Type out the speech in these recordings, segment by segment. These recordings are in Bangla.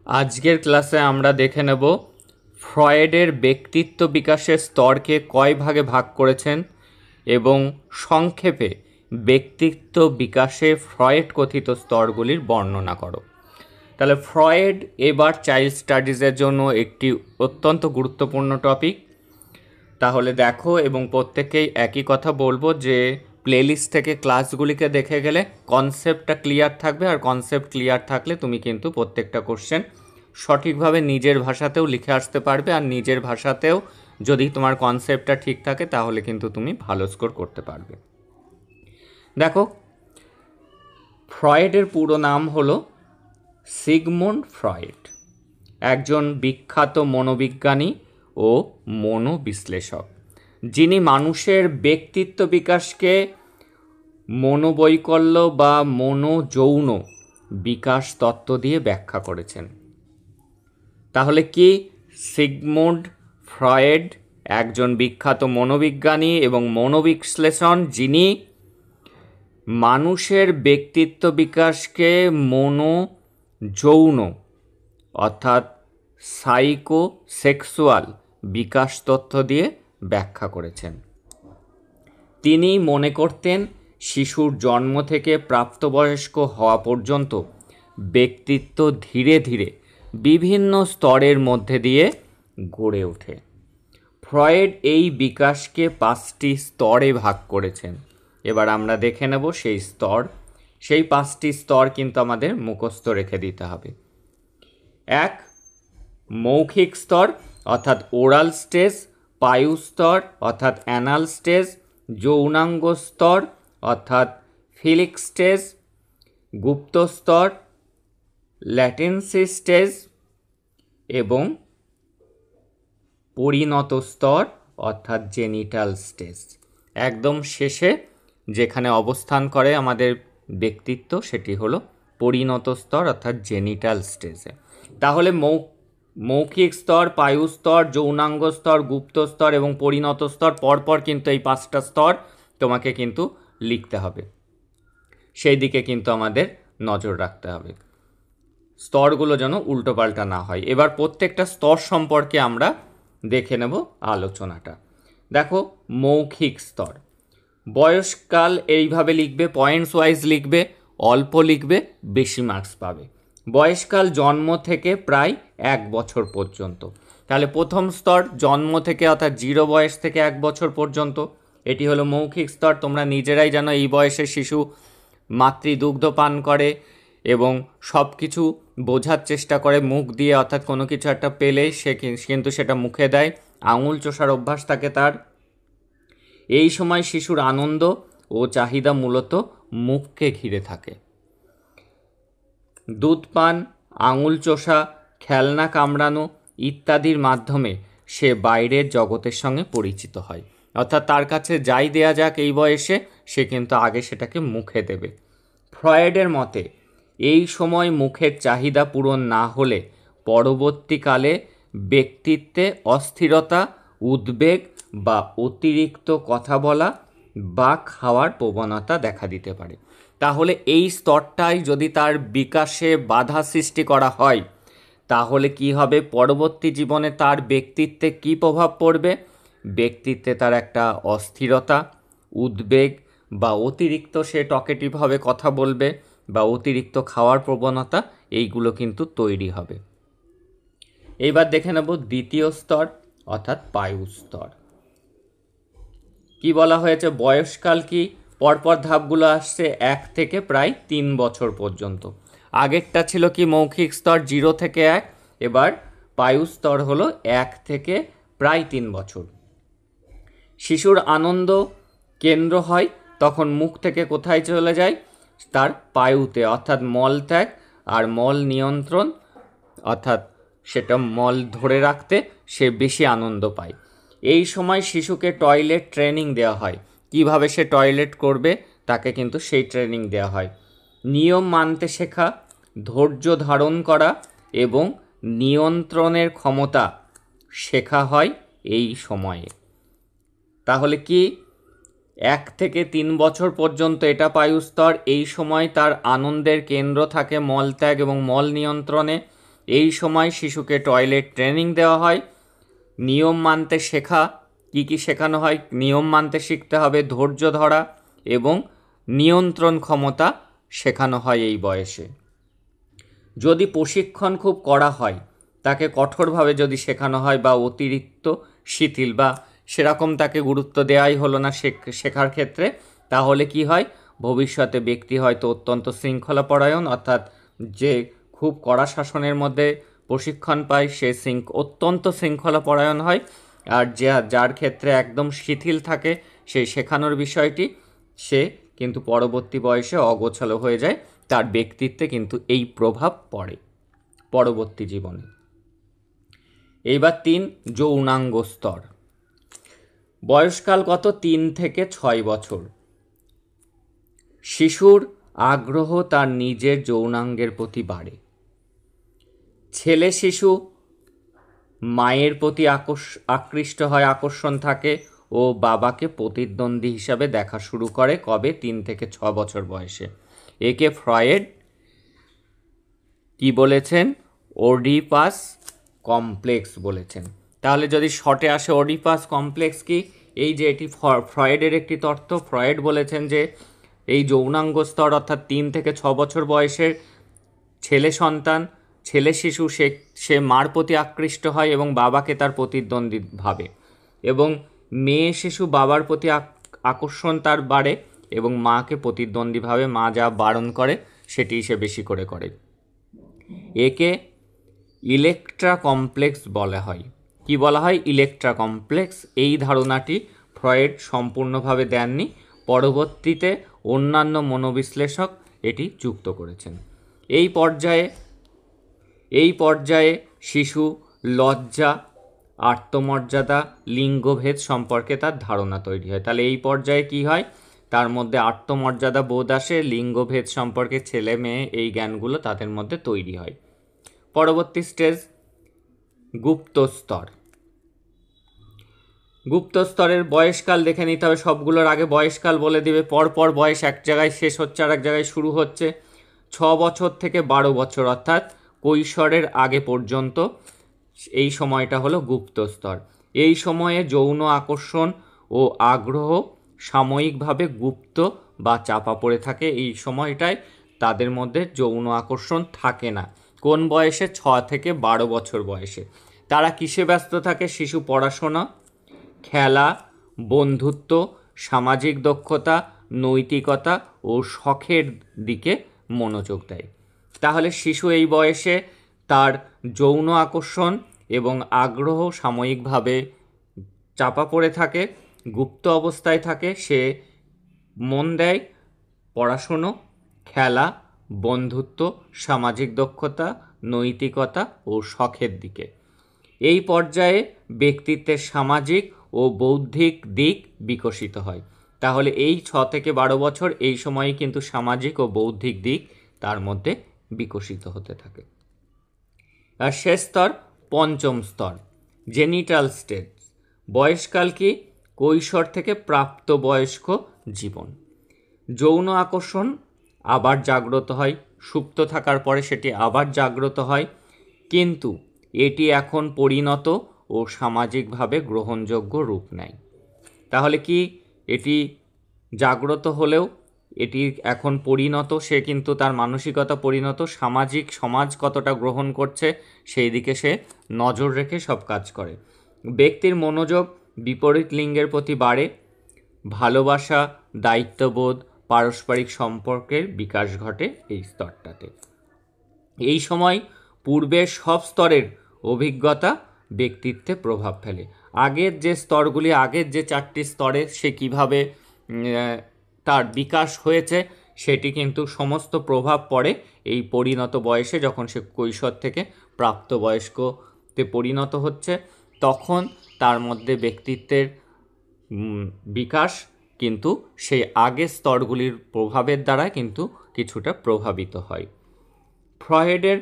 আজকের ক্লাসে আমরা দেখে নেব ফ্রয়েডের ব্যক্তিত্ব বিকাশের স্তরকে কয় ভাগে ভাগ করেছেন এবং সংক্ষেপে ব্যক্তিত্ব বিকাশে ফ্রয়েড কথিত স্তরগুলির বর্ণনা করো। তাহলে ফ্রয়েড এবার চাইল্ড স্টাডিজের জন্য একটি অত্যন্ত গুরুত্বপূর্ণ টপিক। তাহলে দেখো, এবং প্রত্যেকেই একই কথা বলবো যে প্লেলিস্ট থেকে ক্লাসগুলিকে দেখে গেলে কনসেপ্টটা ক্লিয়ার থাকবে, আর কনসেপ্ট ক্লিয়ার থাকলে তুমি কিন্তু প্রত্যেকটা কোশ্চেন সঠিকভাবে নিজের ভাষাতেও লিখে আসতে পারবে, আর নিজের ভাষাতেও যদি তোমার কনসেপ্টটা ঠিক থাকে তাহলে কিন্তু তুমি ভালো স্কোর করতে পারবে। দেখো, ফ্রয়েডের পুরো নাম হলো সিগমুন্ড ফ্রয়েড, একজন বিখ্যাত মনোবিজ্ঞানী ও মনোবিশ্লেষক, যিনি মানুষের ব্যক্তিত্ব বিকাশকে মনোবৈকল্য বা মনোযৌন বিকাশ তত্ত্ব দিয়ে ব্যাখ্যা করেছেন। তাহলে কি সিগমুন্ড ফ্রয়েড একজন বিখ্যাত মনোবিজ্ঞানী এবং মনোবিশ্লেষণ, যিনি মানুষের ব্যক্তিত্ব বিকাশকে মনোযৌন অর্থাৎ সাইকোসেক্সুয়াল বিকাশ তত্ত্ব দিয়ে ব্যাখ্যা করেছেন। তিনি মনে করতেন শিশুর জন্ম থেকে প্রাপ্তবয়স্ক হওয়া পর্যন্ত ব্যক্তিত্ব ধীরে ধীরে বিভিন্ন স্তরের মধ্যে দিয়ে গড়ে ওঠে। ফ্রয়েড এই বিকাশকে 5টি স্তরে ভাগ করেছেন। এবার আমরা দেখে নেব সেই স্তর। সেই 5টি স্তর কিন্তু আমাদের মুখস্থ রেখে দিতে হবে। 1, মৌখিক স্তর অর্থাৎ ওরাল স্টেজ, পায়ু স্তর অর্থাৎ অ্যানাল স্টেজ, যৌনাঙ্গ স্তর অর্থাৎ ফিলিক স্টেজ, গুপ্ত স্তর ল্যাটেন্সি স্টেজ এবং পরিণত স্তর অর্থাৎ জেনিটাল স্টেজ। একদম শেষে যেখানে অবস্থান করে আমাদের ব্যক্তিত্ব সেটি হলো পরিণত স্তর অর্থাৎ জেনিটাল স্টেজে। তাহলে মৌখিক স্তর, পায়ু স্তর, যৌনাঙ্গ স্তর, গুপ্ত স্তর এবং পরিণত স্তর পরপর কিন্তু এই 5টা স্তর তোমাকে কিন্তু লিখতে হবে, সেই দিকে কিন্তু আমাদের নজর রাখতে হবে, স্তরগুলো যেন উল্টোপাল্টা না হয়। এবার প্রত্যেকটা স্তর সম্পর্কে আমরা দেখে নেব আলোচনাটা। দেখো, মৌখিক স্তর, বয়সকাল এইভাবে লিখবে, পয়েন্টস ওয়াইজ লিখবে, অল্প লিখবে, বেশি মার্কস পাবে। বয়সকাল জন্ম থেকে প্রায় 1 বছর পর্যন্ত। তাহলে প্রথম স্তর জন্ম থেকে অর্থাৎ 0 বয়স থেকে 1 বছর পর্যন্ত, এটি হলো মৌখিক স্তর। তোমরা নিজেরাই জানো এই বয়সে শিশু মাতৃদুগ্ধ পান করে এবং সব কিছু বোঝার চেষ্টা করে মুখ দিয়ে, অর্থাৎ কোনো কিছু একটা পেলে সে কিন্তু সেটা মুখে দেয়, আঙুল চষার অভ্যাস থাকে তার। এই সময় শিশুর আনন্দ ও চাহিদা মূলত মুখকে ঘিরে থাকে। দুধ পান, আঙুল চষা, খেলনা কামড়ানো ইত্যাদির মাধ্যমে সে বাইরের জগতের সঙ্গে পরিচিত হয়, অর্থাৎ তার কাছে যাই দেয়া যাক এই বয়সে সে কিন্তু আগে সেটাকে মুখে দেবে। ফ্রয়েডের মতে এই সময় মুখের চাহিদা পূরণ না হলে পরবর্তীকালে ব্যক্তিত্বে অস্থিরতা, উদ্বেগ বা অতিরিক্ত কথা বলা বা খাওয়ার প্রবণতা দেখা দিতে পারে। তাহলে এই স্তরটাই যদি তার বিকাশে বাধা সৃষ্টি করা হয় তাহলে কি হবে, পরবর্তী জীবনে তার ব্যক্তিত্বে কি প্রভাব পড়বে? ব্যক্তিত্বে তার একটা অস্থিরতা, উদ্বেগ বা অতিরিক্ত সে টকেটিভভাবে কথা বলবে বা অতিরিক্ত খাওয়ার প্রবণতা, এইগুলো কিন্তু তৈরি হবে। এইবার দেখে নেব দ্বিতীয় স্তর অর্থাৎ পায়ু স্তর। কি বলা হয়েছে, বয়সকাল কি পরপর ধাপগুলো আসছে 1 থেকে প্রায় 3 বছর পর্যন্ত। আগেরটা ছিল কি মৌখিক স্তর 0 থেকে 1, এবার পায়ু স্তর হলো 1 থেকে প্রায় 3 বছর। শিশুর আনন্দ কেন্দ্র হয় তখন মুখ থেকে কোথায় চলে যায়, তার পায়ুতে, অর্থাৎ মলত্যাগ আর মল নিয়ন্ত্রণ, অর্থাৎ সেটা মল ধরে রাখতে সে বেশি আনন্দ পায়। এই সময় শিশুকে টয়লেট ট্রেনিং দেওয়া হয়, কিভাবে সে টয়লেট করবে তাকে কিন্তু সেই ট্রেনিং দেওয়া হয়। নিয়ম মানতে শেখা, ধৈর্য ধারণ করা এবং নিয়ন্ত্রণের ক্ষমতা শেখা হয় এই সময়ে। তাহলে কি 1 থেকে 3 বছর পর্যন্ত এটা পায়ু স্তর। এই সময় তার আনন্দের কেন্দ্র থাকে মলত্যাগ এবং মল নিয়ন্ত্রণে। এই সময় শিশুকে টয়লেট ট্রেনিং দেওয়া হয়, নিয়ম মানতে শেখা। কি কি শেখানো হয়? নিয়ম মানতে শিখতে হবে, ধৈর্য ধরা এবং নিয়ন্ত্রণ ক্ষমতা শেখানো হয় এই বয়সে। যদি প্রশিক্ষণ খুব করা হয়, তাকে কঠোরভাবে যদি শেখানো হয় বা অতিরিক্ত শিথিল বা সেরকম তাকে গুরুত্ব দেওয়াই হলো না শেখার ক্ষেত্রে, তাহলে কি হয়? ভবিষ্যতে ব্যক্তি হয়তো অত্যন্ত শৃঙ্খলাপরায়ণ, অর্থাৎ যে খুব কড়া শাসনের মধ্যে প্রশিক্ষণ পায় সে অত্যন্ত শৃঙ্খলাপরায়ণ হয়, আর যার ক্ষেত্রে একদম শিথিল থাকে সেই শেখানোর বিষয়টি, সে কিন্তু পরবর্তী বয়সে অগোছালো হয়ে যায়। তার ব্যক্তিত্বে কিন্তু এই প্রভাব পড়ে পরবর্তী জীবনে। এইবার 3, যৌনাঙ্গ স্তর। বয়সকাল কত? 3 থেকে 6 বছর। শিশুর আগ্রহ তার নিজের যৌনাঙ্গের প্রতি বাড়ে। ছেলে শিশু মায়ের প্রতি আকৃষ্ট হয়, আকর্ষণ থাকে ও বাবাকে প্রতিদ্বন্দ্বী হিসাবে দেখা শুরু করে। কবে? 3 থেকে 6 বছর বয়সে। একে ফ্রয়েড কি বলেছেন? ওডিপাস কমপ্লেক্স বলেছেন। তাহলে যদি শর্টে আসে, ওডিপাস কমপ্লেক্স কি? এই যে এটি ফ্রয়েডের একটি তত্ত্ব। ফ্রয়েড বলেছেন যে এই যৌনাঙ্গ স্তর অর্থাৎ 3 থেকে 6 বছর বয়সের ছেলে সন্তান, ছেলে শিশু, সে মার প্রতি আকৃষ্ট হয় এবং বাবাকে তার প্রতিদ্বন্দ্বী ভাবে, এবং মেয়ে শিশু বাবার প্রতি আকর্ষণ তার বাড়ে এবং মাকে প্রতিদ্বন্দ্বীভাবে মা যা বারণ করে সেটি সে বেশি করে করে। একে ইলেকট্রা কমপ্লেক্স বলা হয়। কি বলা হয়? Electra complex. এই ধারণাটি ফ্রয়েড সম্পূর্ণভাবে দেননি, পরবর্তীতে অন্যান্য মনোবিশ্লেষক এটি যুক্ত করেছেন। এই পর্যায়ে শিশু লজ্জা, আত্মমর্যাদা, লিঙ্গভেদ সম্পর্কে তার ধারণা তৈরি হয়। তাহলে এই পর্যায়ে কি হয়? তার মধ্যে আত্মমর্যাদা বোধ আসে, লিঙ্গভেদ সম্পর্কে ছেলে মেয়ে এই জ্ঞানগুলো তাদের মধ্যে তৈরি হয়। পরবর্তী স্টেজ গুপ্তস্তর। গুপ্তস্তরের বয়সকাল দেখে নিতে হবে। সবগুলোর আগে বয়সকাল বলে দিবে, পরপর বয়স এক জায়গায় শেষ হচ্ছে আর এক জায়গায় শুরু হচ্ছে। 6 বছর থেকে 12 বছর অর্থাৎ কৈশোরের আগে পর্যন্ত এই সময়টা হলো গুপ্তস্তর। এই সময়ে যৌন আকর্ষণ ও আগ্রহ সাময়িকভাবে গুপ্ত বা চাপা পড়ে থাকে। এই সময়টায় তাদের মধ্যে যৌন আকর্ষণ থাকে না। কোন বয়সে? 6 থেকে 12 বছর বয়সে। তারা কিসে ব্যস্ত থাকে? শিশু পড়াশোনা, খেলা, বন্ধুত্ব, সামাজিক দক্ষতা, নৈতিকতা ও শখের দিকে মনোযোগ দেয়। তাহলে শিশু এই বয়সে তার যৌন আকর্ষণ এবং আগ্রহ সাময়িকভাবে চাপা পড়ে থাকে, গুপ্ত অবস্থায় থাকে। সে মন দেয় পড়াশুনো, খেলা, বন্ধুত্ব, সামাজিক দক্ষতা, নৈতিকতা ও শখের দিকে। এই পর্যায়ে ব্যক্তিত্বের সামাজিক ও বৌদ্ধিক দিক বিকশিত হয়। তাহলে এই 6 থেকে 12 বছর এই সময়ে কিন্তু সামাজিক ও বৌদ্ধিক দিক তার মধ্যে বিকশিত হতে থাকে। আর শেষ স্তর পঞ্চম স্তর জেনিটাল স্টেজ। বয়সকাল কি? কৈশোর থেকে প্রাপ্তবয়স্ক জীবন। যৌন আকর্ষণ আবার জাগ্রত হয়, সুপ্ত থাকার পরে সেটি আবার জাগ্রত হয়, কিন্তু এটি এখন পরিণত ও সামাজিকভাবে গ্রহণযোগ্য রূপ নেয়। তাহলে কি? এটি জাগ্রত হলেও এটি এখন পরিণত, সে কিন্তু তার মানসিকতা পরিণত, সমাজ কতটা গ্রহণ করছে সেই দিকে সে নজর রেখে সব কাজ করে। ব্যক্তির মনোযোগ বিপরীত লিঙ্গের প্রতি বাড়ে, ভালোবাসা, দায়িত্ববোধ, পারস্পরিক সম্পর্কের বিকাশ ঘটে এই স্তরটাতে। এই সময় পূর্বের সব স্তরের অভিজ্ঞতা ব্যক্তিত্বে প্রভাব ফেলে। আগের যে স্তরগুলি, আগের যে 4টি স্তরে সে কীভাবে তার বিকাশ হয়েছে সেটি কিন্তু সমস্ত প্রভাব পড়ে এই পরিণত বয়সে, যখন সে কৈশোর থেকে প্রাপ্তবয়স্কতে পরিণত হচ্ছে, তখন তার মধ্যে ব্যক্তিত্বের বিকাশ কিন্তু সেই আগের স্তরগুলির প্রভাবের দ্বারা কিন্তু কিছুটা প্রভাবিত হয়। ফ্রয়েডের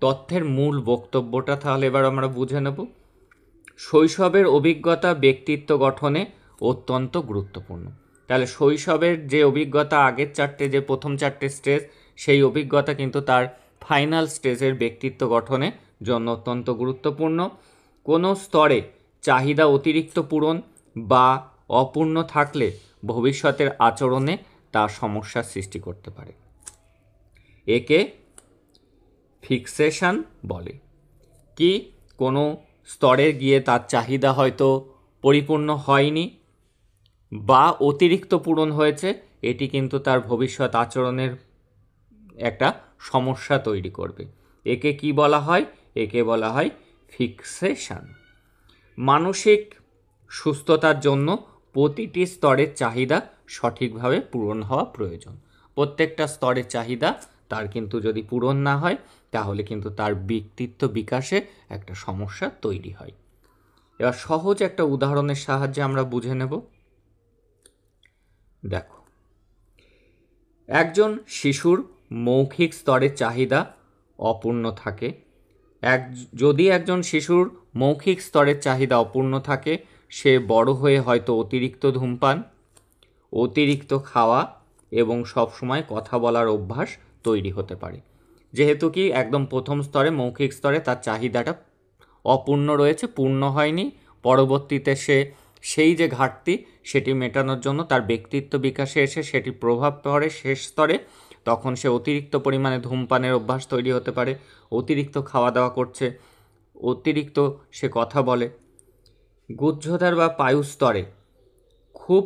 তথ্যের মূল বক্তব্যটা তাহলে এবার আমরা বুঝে নেব। শৈশবের অভিজ্ঞতা ব্যক্তিত্ব গঠনে অত্যন্ত গুরুত্বপূর্ণ। তাহলে শৈশবের যে অভিজ্ঞতা, আগের 4টে যে প্রথম 4টে স্টেজ, সেই অভিজ্ঞতা কিন্তু তার ফাইনাল স্টেজের ব্যক্তিত্ব গঠনের জন্য অত্যন্ত গুরুত্বপূর্ণ। কোনো স্তরে চাহিদা অতিরিক্ত পূরণ বা অপূর্ণ থাকলে ভবিষ্যতের আচরণে তা সমস্যার সৃষ্টি করতে পারে। একে ফিক্সেশন বলে। কি কোনো স্তরে গিয়ে তার চাহিদা হয়তো পরিপূর্ণ হয়নি বা অতিরিক্ত পূরণ হয়েছে, এটি কিন্তু তার ভবিষ্যৎ আচরণের একটা সমস্যা তৈরি করবে। একে কি বলা হয়? একে বলা হয় ফিক্সেশন। মানসিক সুস্থতার জন্য প্রতিটি স্তরের চাহিদা সঠিকভাবে পূরণ হওয়া প্রয়োজন। প্রত্যেকটা স্তরের চাহিদা তার কিন্তু যদি পূরণ না হয়, তাহলে কিন্তু তার ব্যক্তিত্ব বিকাশে একটা সমস্যা তৈরি হয়। এবার সহজ একটা উদাহরণের সাহায্যে আমরা বুঝে নেব। দেখো, একজন শিশুর মৌখিক স্তরের চাহিদা অপূর্ণ থাকে। যদি একজন শিশুর মৌখিক স্তরের চাহিদা অপূর্ণ থাকে, সে বড় হয়ে হয়তো অতিরিক্ত ধূমপান, অতিরিক্ত খাওয়া এবং সবসময় কথা বলার অভ্যাস তৈরি হতে পারে। যেহেতু কি একদম প্রথম স্তরে, মৌখিক স্তরে তার চাহিদাটা অপূর্ণ রয়েছে, পূর্ণ হয়নি, পরবর্তীতে সে সেই যে ঘাটতি সেটি মেটানোর জন্য তার ব্যক্তিত্ব বিকাশে এসে সেটি প্রভাব পড়ে শেষ স্তরে, তখন সে অতিরিক্ত পরিমাণে ধূমপানের অভ্যাস তৈরি হতে পারে, অতিরিক্ত খাওয়া দাওয়া করছে, অতিরিক্ত সে কথা বলে। গুহ্যদ্বার বা পায়ু স্তরে খুব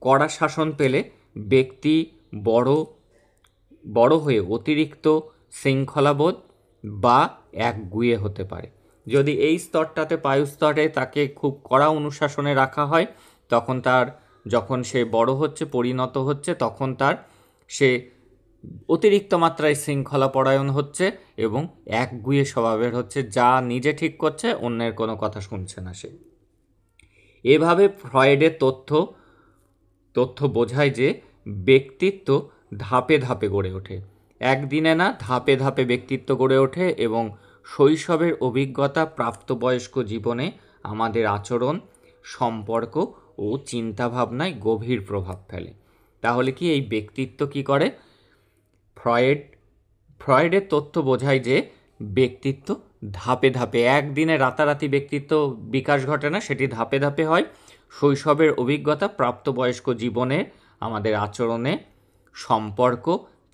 কড়া শাসন পেলে ব্যক্তি বড় হয়ে অতিরিক্ত শৃঙ্খলাবোধ বা একগুঁয়ে হতে পারে। যদি এই স্তরটাতে, পায়ু স্তরে তাকে খুব কড়া অনুশাসনে রাখা হয়, তখন যখন সে বড় হচ্ছে, পরিণত হচ্ছে, তখন সে অতিরিক্ত মাত্রায় শৃঙ্খলাপরায়ণ হচ্ছে এবং একগুঁয়ে স্বভাবের হচ্ছে, যা নিজে ঠিক করছে, অন্যের কোনো কথা শুনছে না সে। এভাবে ফ্রয়েডের তথ্য বোঝায় যে ব্যক্তিত্ব ধাপে ধাপে গড়ে ওঠে, একদিনে না, ধাপে ধাপে ব্যক্তিত্ব গড়ে ওঠে এবং শৈশবের অভিজ্ঞতা প্রাপ্তবয়স্ক জীবনে আমাদের আচরণ, সম্পর্ক ও চিন্তাভাবনায় গভীর প্রভাব ফেলে। তাহলে কি এই ব্যক্তিত্ব কি করে? ফ্রয়েডের তথ্য বোঝায় যে ব্যক্তিত্ব ধাপে ধাপে, একদিনে রাতারাতি ব্যক্তিত্ব বিকাশ ঘটে না, সেটি ধাপে ধাপে হয়। শৈশবের অভিজ্ঞতা প্রাপ্তবয়স্ক জীবনে আমাদের আচরণে, সম্পর্ক,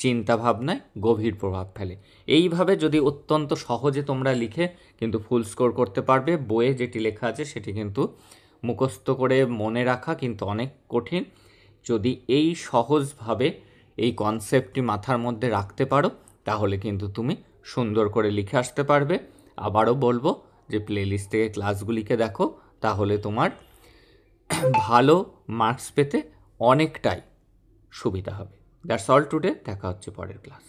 চিন্তাভাবনায় গভীর প্রভাব ফেলে। এইভাবে যদি অত্যন্ত সহজে তোমরা লিখে কিন্তু ফুল স্কোর করতে পারবে। বইয়ে যেটি লেখা আছে সেটি কিন্তু মুখস্থ করে মনে রাখা কিন্তু অনেক কঠিন। যদি এই সহজভাবে এই কনসেপ্টটি মাথার মধ্যে রাখতে পারো, তাহলে কিন্তু তুমি সুন্দর করে লিখে আসতে পারবে। আবারও বলবো যে প্লেলিস্ট থেকে ক্লাসগুলিকে দেখো, তাহলে তোমার ভালো মার্কস পেতে অনেকটাই সুবিধা হবে। That's all today. দেখা হচ্ছে পরের ক্লাস।